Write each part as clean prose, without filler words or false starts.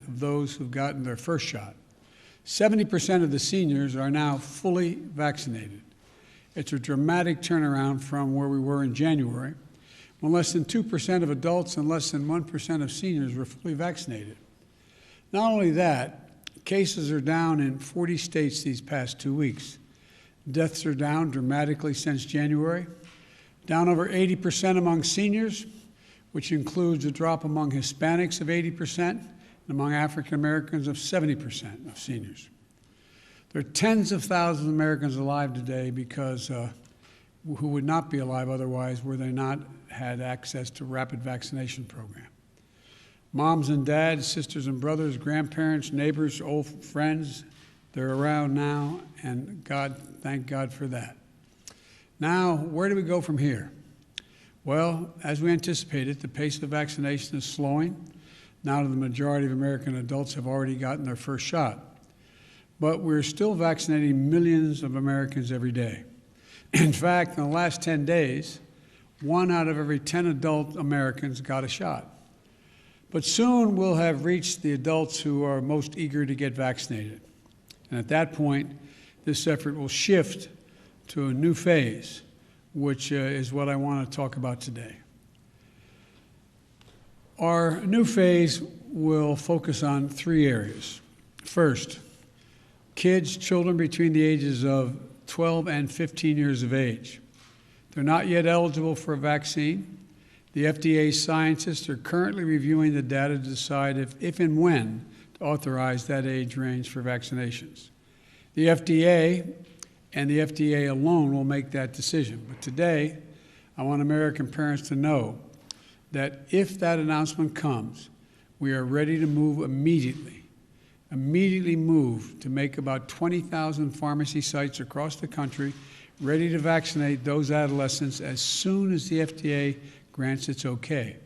of those who've gotten their first shot. 70% of the seniors are now fully vaccinated. It's a dramatic turnaround from where we were in January, when less than 2% of adults and less than 1% of seniors were fully vaccinated. Not only that, cases are down in 40 states these past 2 weeks. Deaths are down dramatically since January, down over 80% among seniors, which includes a drop among Hispanics of 80% and among African Americans of 70% of seniors. There are tens of thousands of Americans alive today because who would not be alive otherwise were they not had access to rapid vaccination program. Moms and dads, sisters and brothers, grandparents, neighbors, old friends, they're around now, and thank God for that. Now, where do we go from here? Well, as we anticipated, the pace of vaccination is slowing now that the majority of American adults have already gotten their first shot. But we're still vaccinating millions of Americans every day. In fact, in the last 10 days, 1 out of every 10 adult Americans got a shot. But soon we'll have reached the adults who are most eager to get vaccinated. And at that point, this effort will shift to a new phase, which is what I want to talk about today. Our new phase will focus on 3 areas. First, children between the ages of 12 and 15 years of age. They're not yet eligible for a vaccine. The FDA scientists are currently reviewing the data to decide if and when to authorize that age range for vaccinations. The FDA and the FDA alone will make that decision. But today, I want American parents to know that if that announcement comes, we are ready to move immediately move to make about 20,000 pharmacy sites across the country ready to vaccinate those adolescents as soon as the FDA grants its okay.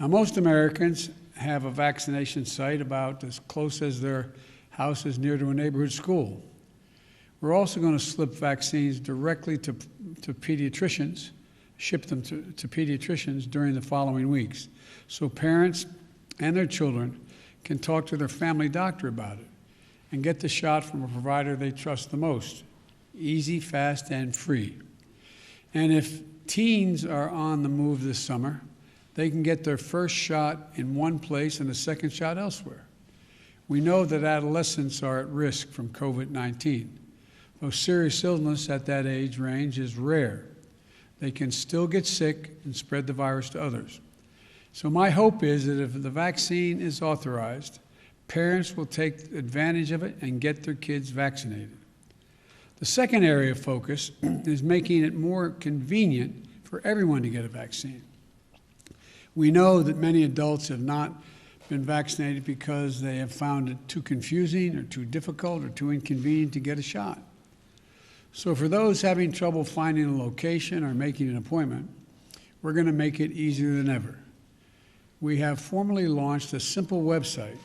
Now, most Americans have a vaccination site about as close as their house is near to a neighborhood school. We're also going to slip vaccines directly to pediatricians, ship them to pediatricians during the following weeks, so parents and their children can talk to their family doctor about it and get the shot from a provider they trust the most. Easy, fast, and free. And if teens are on the move this summer, they can get their first shot in one place and a second shot elsewhere. We know that adolescents are at risk from COVID-19. Though serious illness at that age range is rare, they can still get sick and spread the virus to others. So my hope is that if the vaccine is authorized, parents will take advantage of it and get their kids vaccinated. The second area of focus is making it more convenient for everyone to get a vaccine. We know that many adults have not been vaccinated because they have found it too confusing or too difficult or too inconvenient to get a shot. So for those having trouble finding a location or making an appointment, we're going to make it easier than ever. We have formally launched a simple website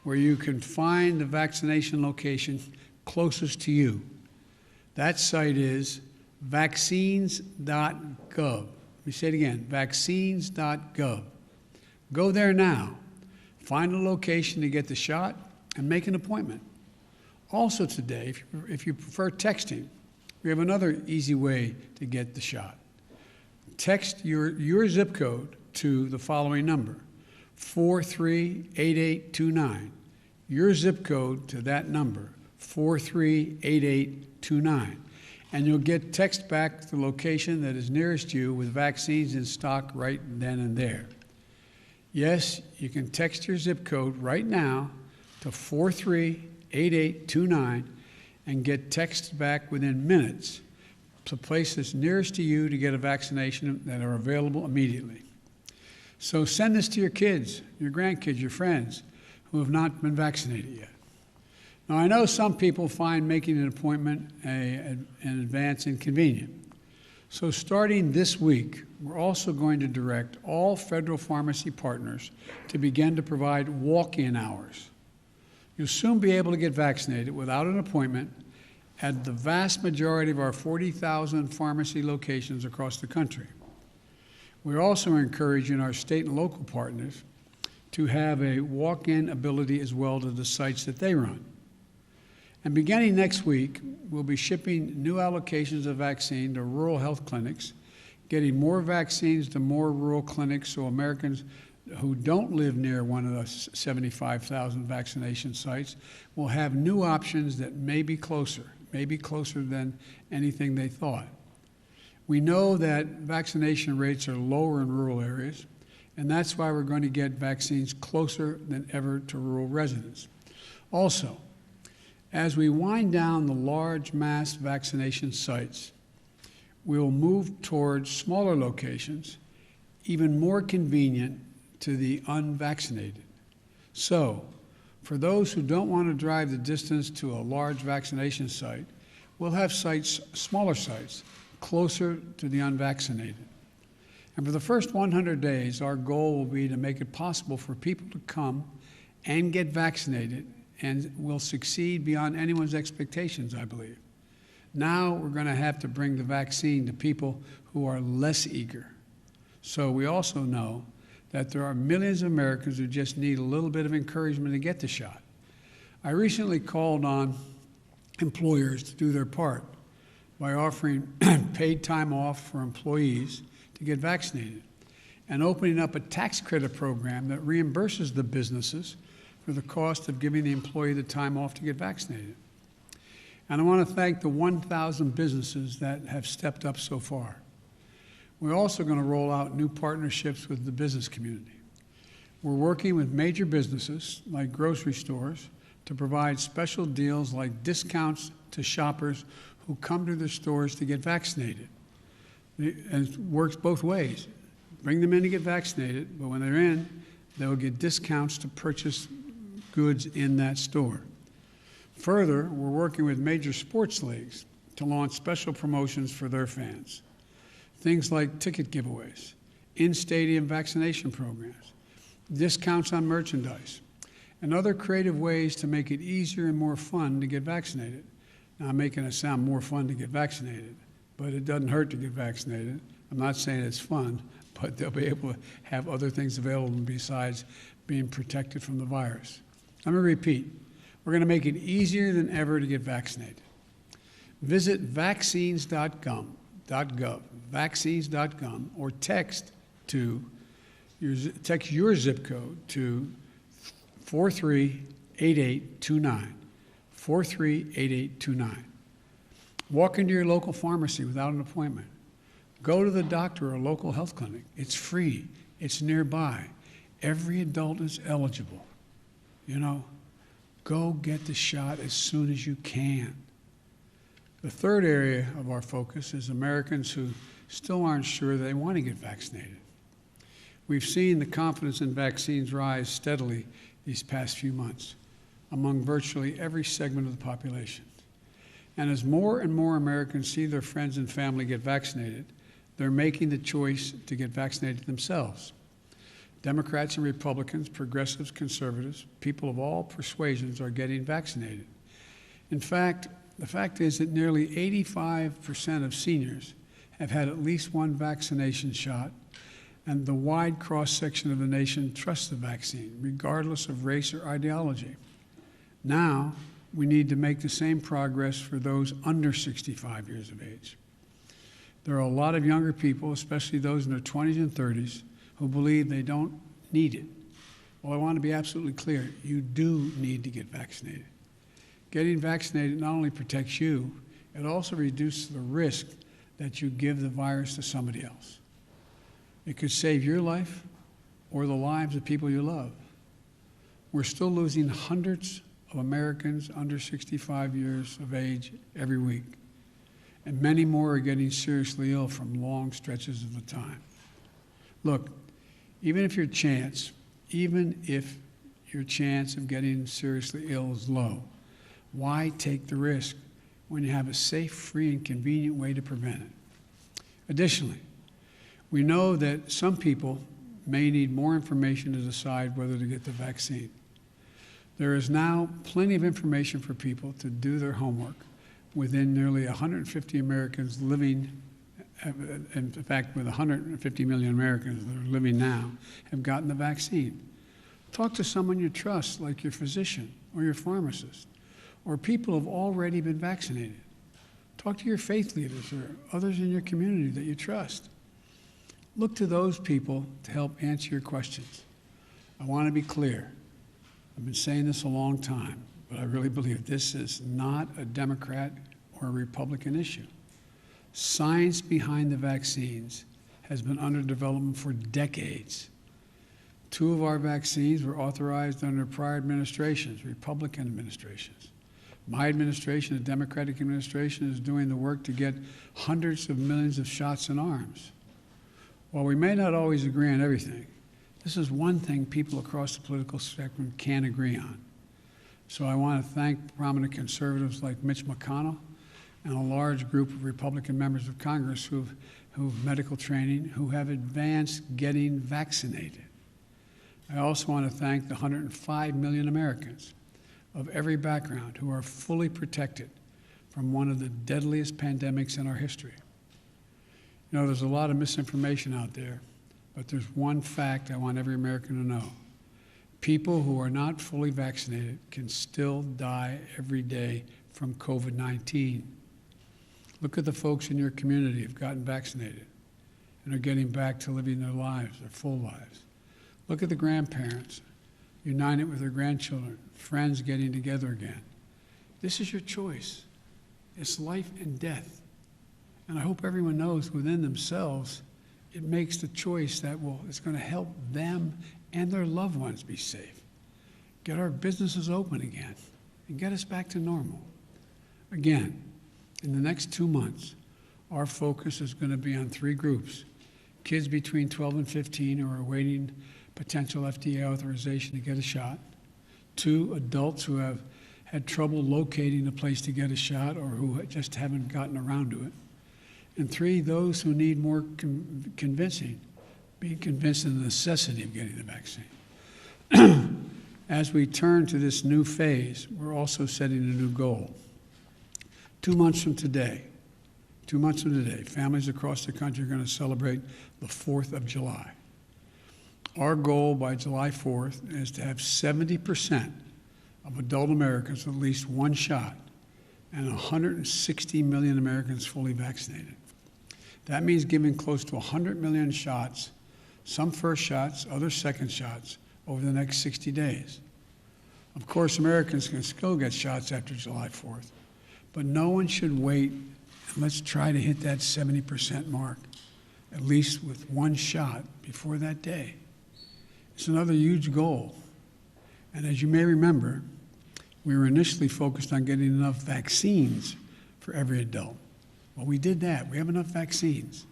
where you can find the vaccination location closest to you. That site is vaccines.gov. Let me say it again, vaccines.gov. Go there now, find a location to get the shot, and make an appointment. Also today, if you prefer texting, we have another easy way to get the shot. Text your zip code to the following number, 438829. Your zip code to that number, 438829. And you'll get text back the location that is nearest you with vaccines in stock right then and there. Yes, you can text your zip code right now to 438829 and get text back within minutes to places nearest to you to get a vaccination that are available immediately. So send this to your kids, your grandkids, your friends who have not been vaccinated yet. Now, I know some people find making an appointment in advance inconvenient. So starting this week, we're also going to direct all federal pharmacy partners to begin to provide walk-in hours. You'll soon be able to get vaccinated without an appointment at the vast majority of our 40,000 pharmacy locations across the country. We're also encouraging our state and local partners to have a walk-in ability as well to the sites that they run. And beginning next week, we'll be shipping new allocations of vaccine to rural health clinics, getting more vaccines to more rural clinics so Americans who don't live near one of the 75,000 vaccination sites will have new options that may be closer than anything they thought. We know that vaccination rates are lower in rural areas, and that's why we're going to get vaccines closer than ever to rural residents. Also, as we wind down the large mass vaccination sites, we'll move towards smaller locations, even more convenient to the unvaccinated. So, for those who don't want to drive the distance to a large vaccination site, we'll have smaller sites, closer to the unvaccinated. And for the first 100 days, our goal will be to make it possible for people to come and get vaccinated, and we'll succeed beyond anyone's expectations, I believe. Now we're going to have to bring the vaccine to people who are less eager. So we also know that there are millions of Americans who just need a little bit of encouragement to get the shot. I recently called on employers to do their part by offering paid time off for employees to get vaccinated and opening up a tax credit program that reimburses the businesses for the cost of giving the employee the time off to get vaccinated. And I want to thank the 1,000 businesses that have stepped up so far. We're also going to roll out new partnerships with the business community. We're working with major businesses like grocery stores to provide special deals like discounts to shoppers who come to their stores to get vaccinated. And it works both ways. Bring them in to get vaccinated, but when they're in, they'll get discounts to purchase goods in that store. Further, we're working with major sports leagues to launch special promotions for their fans. Things like ticket giveaways, in-stadium vaccination programs, discounts on merchandise, and other creative ways to make it easier and more fun to get vaccinated. Now, I'm making it sound more fun to get vaccinated, but it doesn't hurt to get vaccinated. I'm not saying it's fun, but they'll be able to have other things available besides being protected from the virus. Let me repeat. We're going to make it easier than ever to get vaccinated. Visit vaccines.gov, vaccines.gov, or text your zip code to 438829, 438829. Walk into your local pharmacy without an appointment. Go to the doctor or a local health clinic. It's free. It's nearby. Every adult is eligible. You know, go get the shot as soon as you can. The third area of our focus is Americans who still aren't sure they want to get vaccinated. We've seen the confidence in vaccines rise steadily these past few months among virtually every segment of the population. And as more and more Americans see their friends and family get vaccinated, they're making the choice to get vaccinated themselves. Democrats and Republicans, progressives, conservatives, people of all persuasions are getting vaccinated. In fact, the fact is that nearly 85% of seniors have had at least one vaccination shot, and the wide cross-section of the nation trusts the vaccine, regardless of race or ideology. Now, we need to make the same progress for those under 65 years of age. There are a lot of younger people, especially those in their 20s and 30s, who believe they don't need it. Well, I want to be absolutely clear. You do need to get vaccinated. Getting vaccinated not only protects you, it also reduces the risk that you give the virus to somebody else. It could save your life or the lives of people you love. We're still losing hundreds of Americans under 65 years of age every week, and many more are getting seriously ill from long stretches of the time. Look, even if your chance of getting seriously ill is low, why take the risk when you have a safe, free, and convenient way to prevent it? Additionally, we know that some people may need more information to decide whether to get the vaccine. There is now plenty of information for people to do their homework within nearly 150 Americans living, in fact, with 150 million Americans that are living now, have gotten the vaccine. Talk to someone you trust, like your physician or your pharmacist, or people who have already been vaccinated. Talk to your faith leaders or others in your community that you trust. Look to those people to help answer your questions. I want to be clear. I've been saying this a long time, but I really believe this is not a Democrat or a Republican issue. Science behind the vaccines has been under development for decades. 2 of our vaccines were authorized under prior administrations, Republican administrations. My administration, the Democratic administration, is doing the work to get hundreds of millions of shots in arms. While we may not always agree on everything, this is one thing people across the political spectrum can agree on. So I want to thank prominent conservatives like Mitch McConnell and a large group of Republican members of Congress who have medical training, who have advanced getting vaccinated. I also want to thank the 105 million Americans of every background who are fully protected from one of the deadliest pandemics in our history. You know, there's a lot of misinformation out there, but there's one fact I want every American to know. People who are not fully vaccinated can still die every day from COVID-19. Look at the folks in your community who've gotten vaccinated and are getting back to living their lives, their full lives. Look at the grandparents united with their grandchildren, friends getting together again. This is your choice. It's life and death. And I hope everyone knows within themselves it makes the choice that it's going to help them and their loved ones be safe, get our businesses open again, and get us back to normal. Again, in the next 2 months, our focus is going to be on 3 groups: kids between 12 and 15 who are awaiting potential FDA authorization to get a shot, 2 adults who have had trouble locating a place to get a shot or who just haven't gotten around to it, and 3, those who need more convincing, being convinced of the necessity of getting the vaccine. As we turn to this new phase, we're also setting a new goal. 2 months from today, families across the country are going to celebrate the 4th of July. Our goal by July 4th is to have 70% of adult Americans with at least 1 shot and 160 million Americans fully vaccinated. That means giving close to 100 million shots, some first shots, others second shots, over the next 60 days. Of course, Americans can still get shots after July 4th, but no one should wait, and let's try to hit that 70% mark, at least with 1 shot before that day. It's another huge goal. And as you may remember, we were initially focused on getting enough vaccines for every adult. Well, we did that. We have enough vaccines.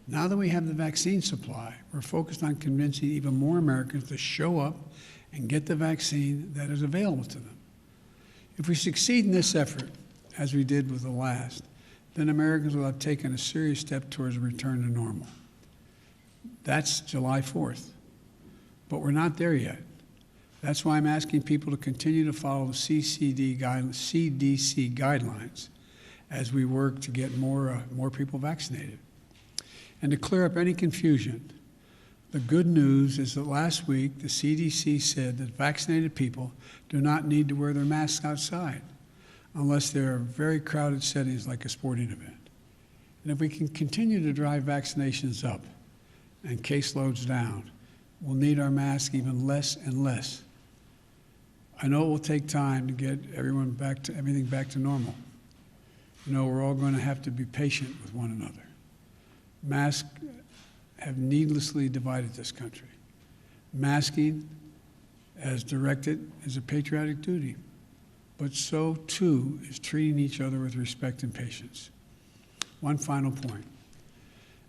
Now that we have the vaccine supply, we're focused on convincing even more Americans to show up and get the vaccine that is available to them. If we succeed in this effort, as we did with the last, then Americans will have taken a serious step towards a return to normal. That's July 4th. But we're not there yet. That's why I'm asking people to continue to follow the CDC guidelines as we work to get more people vaccinated. And to clear up any confusion, the good news is that last week the CDC said that vaccinated people do not need to wear their masks outside unless they're very crowded settings like a sporting event. And if we can continue to drive vaccinations up and caseloads down, we'll need our masks even less and less. I know it will take time to get everything back to normal. You know, we're all going to have to be patient with one another. Masks have needlessly divided this country. Masking, as directed, is a patriotic duty, but so too is treating each other with respect and patience. One final point.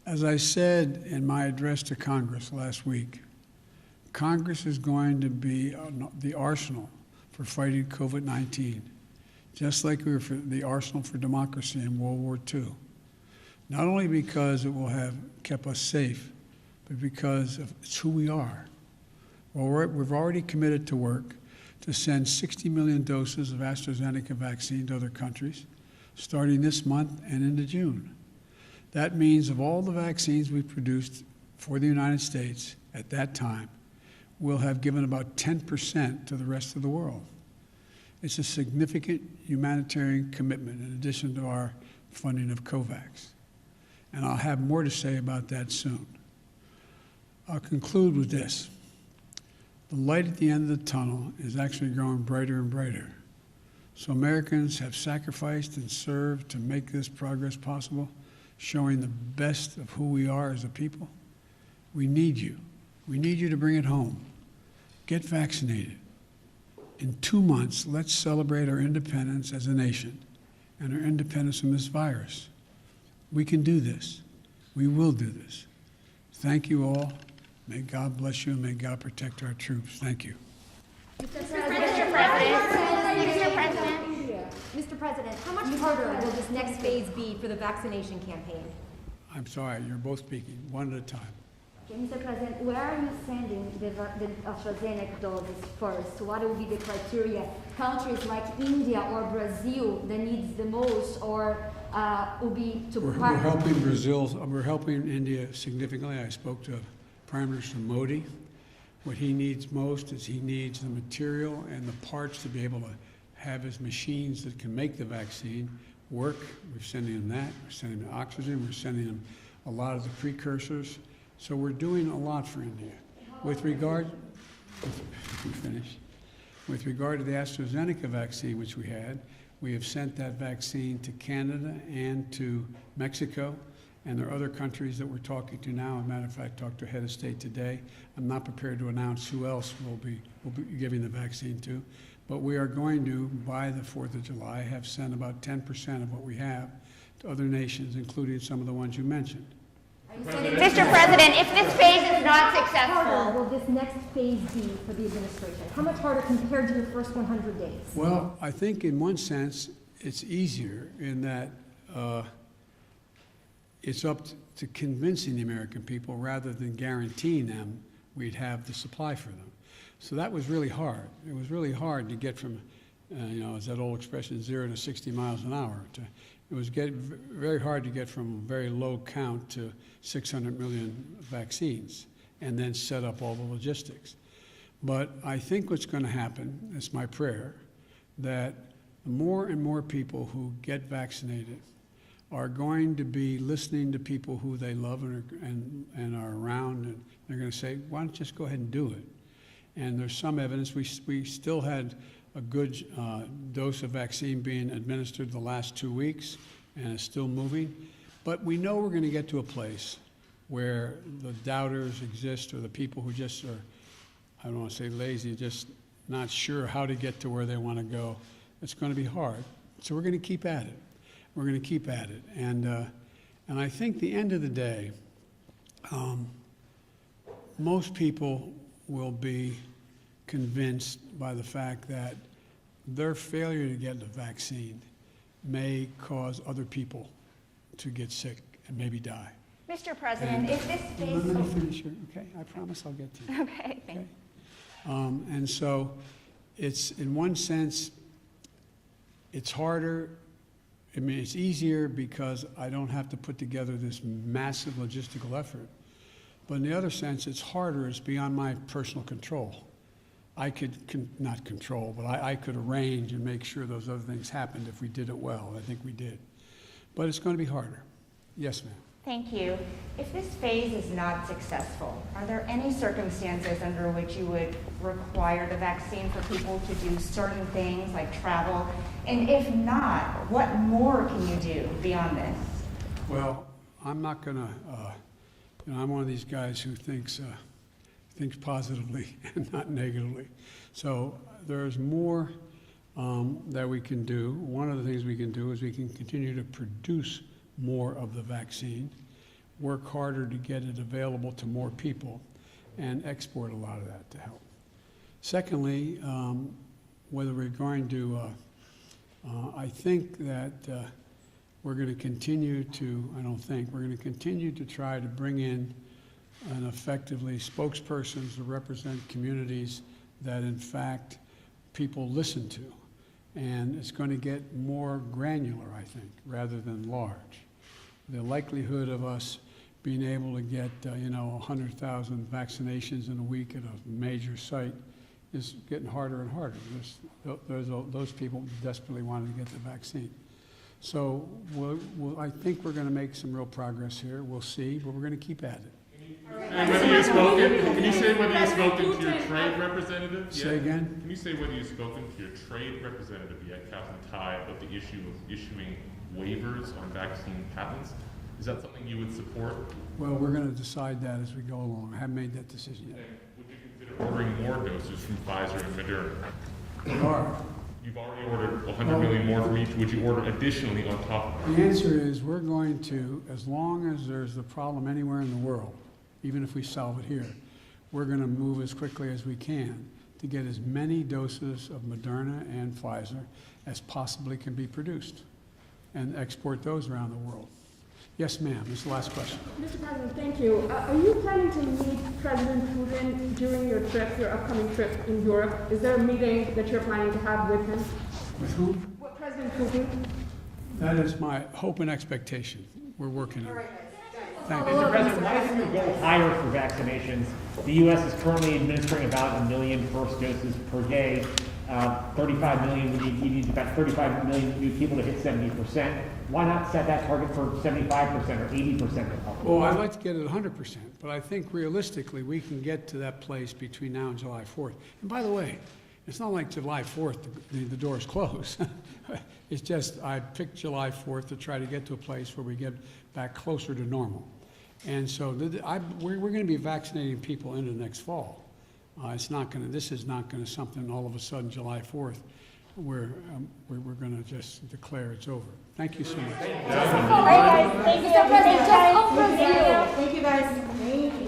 As I said in my address to Congress last week, Congress is going to be the arsenal for fighting COVID-19, just like we were for the arsenal for democracy in World War II. Not only because it will have kept us safe, but because it's who we are. Well, we've already committed to work to send 60 million doses of AstraZeneca vaccine to other countries, starting this month and into June. That means of all the vaccines we produced for the United States at that time, we'll have given about 10% to the rest of the world. It's a significant humanitarian commitment in addition to our funding of COVAX. And I'll have more to say about that soon. I'll conclude with this. The light at the end of the tunnel is actually growing brighter and brighter. So Americans have sacrificed and served to make this progress possible, showing the best of who we are as a people. We need you. We need you to bring it home. Get vaccinated. In 2 months, let's celebrate our independence as a nation and our independence from this virus. We can do this. We will do this. Thank you all. May God bless you and may God protect our troops. Thank you. Mr. President, how much harder will this next phase be for the vaccination campaign? I'm sorry, you're both speaking, one at a time. Okay, Mr. President, where are you sending the AstraZeneca doses first? What will be the criteria? Countries like India or Brazil that needs the most, or will be to We're helping Brazil, we're helping India significantly. I spoke to Prime Minister Modi. What he needs most is he needs the material and the parts to be able to have his machines that can make the vaccine work. We're sending him that. We're sending him oxygen. We're sending him a lot of the precursors. So we're doing a lot for India. With regard to the AstraZeneca vaccine, which we have sent that vaccine to Canada and to Mexico, and there are other countries that we're talking to now. As a matter of fact, I talked to a head of state today. I'm not prepared to announce who else we'll be giving the vaccine to, but we are going to, by the 4th of July, have sent about 10% of what we have to other nations, including some of the ones you mentioned. Mr. President, if this phase is not How successful, harder will this next phase be for the administration? How much harder compared to your first 100 days? Well, I think in one sense it's easier in that it's up to convincing the American people rather than guaranteeing them we'd have the supply for them. So that was really hard. It was really hard to get from, as that old expression, 0 to 60 miles an hour. It was very hard to get from a very low count to 600 million vaccines and then set up all the logistics. But I think what's going to happen, it's my prayer, that more and more people who get vaccinated are going to be listening to people who they love and are around, and they're going to say, why don't you just go ahead and do it? And there's some evidence. We still had a good dose of vaccine being administered the last 2 weeks, and it's still moving. But we know we're going to get to a place where the doubters exist, or the people who just are, I don't want to say lazy, just not sure how to get to where they want to go. It's going to be hard. So we're going to keep at it. We're going to keep at it. And I think at the end of the day, most people will be convinced by the fact that their failure to get the vaccine may cause other people to get sick and maybe die. Mr. President, if this phase... Let me finish here, okay? I promise I'll get to you. Okay, thank you. And so it's, in one sense, it's harder. I mean, it's easier because I don't have to put together this massive logistical effort. But in the other sense, it's harder. It's beyond my personal control. I could, not control, but I could arrange and make sure those other things happened if we did it well. I think we did. But it's going to be harder. Yes, ma'am. Thank you. If this phase is not successful, are there any circumstances under which you would require the vaccine for people to do certain things like travel? And if not, what more can you do beyond this? Well, I'm not going to, I'm one of these guys who thinks positively and not negatively. So there's more that we can do. One of the things we can do is we can continue to produce more of the vaccine, work harder to get it available to more people, and export a lot of that to help. Secondly, whether we're going to, I think that we're going to continue to, we're going to continue to try to bring in and effectively spokespersons to represent communities that in fact people listen to. And it's going to get more granular, I think, rather than large. The likelihood of us being able to get, 100,000 vaccinations in a week at a major site is getting harder and harder. Those people desperately wanted to get the vaccine. So I think we're going to make some real progress here. We'll see, but we're going to keep at it. Can you say whether you've spoken to your trade representative yet? Say again? Can you say whether you've spoken to your trade representative yet, Captain Ty, about the issue of issuing waivers on vaccine patents? Is that something you would support? Well, we're going to decide that as we go along. I haven't made that decision yet. And would you consider ordering more doses from Pfizer and Moderna? We are. You've already ordered 100 million more from each. Would you order additionally on top of that? The answer is we're going to, as long as there's a problem anywhere in the world, even if we solve it here, we're going to move as quickly as we can to get as many doses of Moderna and Pfizer as possibly can be produced and export those around the world. Yes, ma'am. This is the last question. Mr. President, thank you. Are you planning to meet President Putin during your trip, your upcoming trip in Europe? Is there a meeting that you're planning to have with him? With whom? With President Putin? That is my hope and expectation. We're working on it. Thank you. Mr. President, why isn't your goal higher for vaccinations? The U.S. is currently administering about 1 million first doses per day. 35 million, you need about 35 million new people to hit 70%. Why not set that target for 75% or 80% of the public? Well, I'd like to get it 100%, but I think realistically we can get to that place between now and July 4th. And by the way, it's not like July 4th, the doors close. It's just I picked July 4th to try to get to a place where we get back closer to normal. And so we're going to be vaccinating people into next fall. This is not going to something all of a sudden July 4th where we're going to just declare it's over. Thank you so much. Mr. President, just on Brazil. Thank you, guys. Thank you.